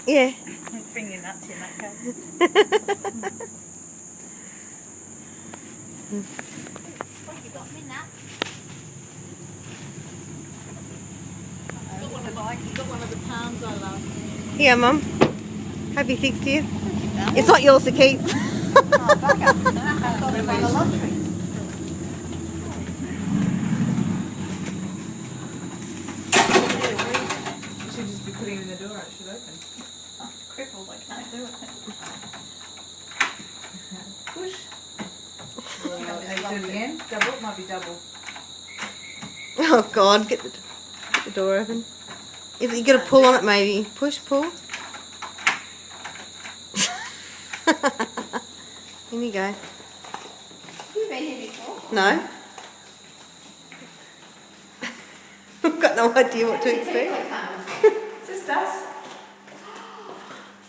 Yeah. Bring your nuts in that case. What have you got me nuts? You've got one of the palms I love. Here, Mum. Happy 60th. It's not yours to keep. Oh, bugger. I thought it won the lottery. You should just be putting it in the door, it should open. I'm crippled, I can't do it. Push. Do it again. Double, it might be double. Oh God, get the door open. Is it, you got to pull on it maybe. Push, pull. In you go. Have you been here before? No. I've got no idea what to expect. Just us.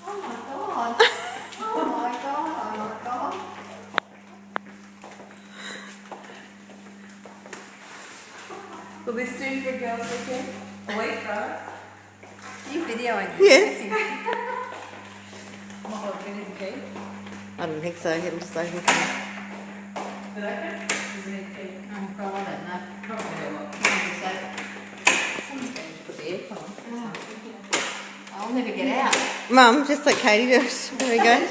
Oh my god. Oh my god, oh my god. Will this do for girls' weekend? A week, right? Are you videoing this? Yes. Oh, do we need the key? I don't think so. It'll just open. Is it open? Does it need the key? Oh god, I don't know. Probably not. Someone's going to put the aircon on. I'll never get out. Mum, just like Katie does. There we go.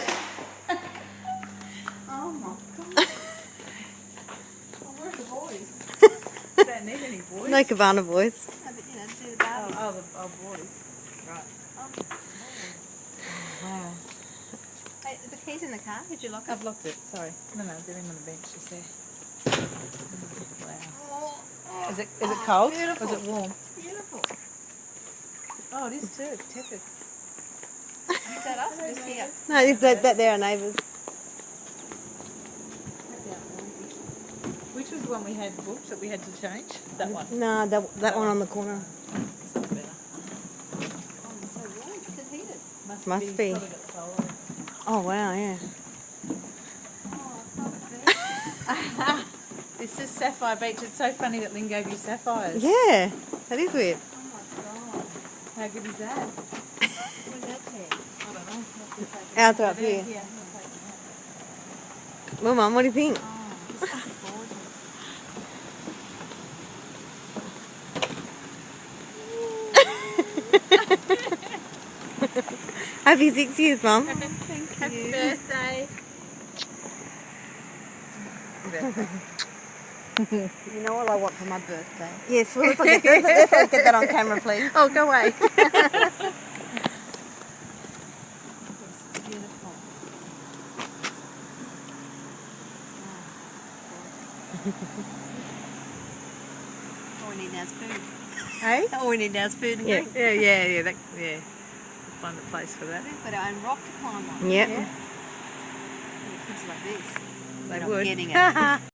Oh my god. Oh, where are the boys? Don't need any boys. No Cabana boys. No, but you know, do the Barbie. Oh, the boys. Right. Wow. Hey, the keys in the car? Did you lock it? I've locked it, sorry. No, they're in on the bench, just there. Wow. Is it cold? beautiful. Or is it warm? Beautiful. Oh, it is too. It's tepid. Is that us or just here? No, that they're our neighbours. Which was the one we had booked that we had to change? That one. No, that one on the corner. It's not better. Oh, it's so warm. Is it heated? Must be. Probably got solar. Oh wow, yeah. Oh, I can't This is Sapphire Beach. It's so funny that Lynn gave you sapphires. Yeah, that is weird. Oh my god. How good is that? Where's that pen? I don't know. Ours are up here. Yeah. Well, Mum, what do you think? Oh, this is gorgeous. Happy 6 years, Mum. Happy birthday. You know what I want for my birthday? Yes, well, let's not get that on camera, please. Oh, go away. It's beautiful. All we need now is food. Hey? All we need now is food and Yeah. drink. Yeah. We'll find a place for that. We've got our own rock to climb on. Yep. Yeah. Kids like this. They But I'm would. getting it.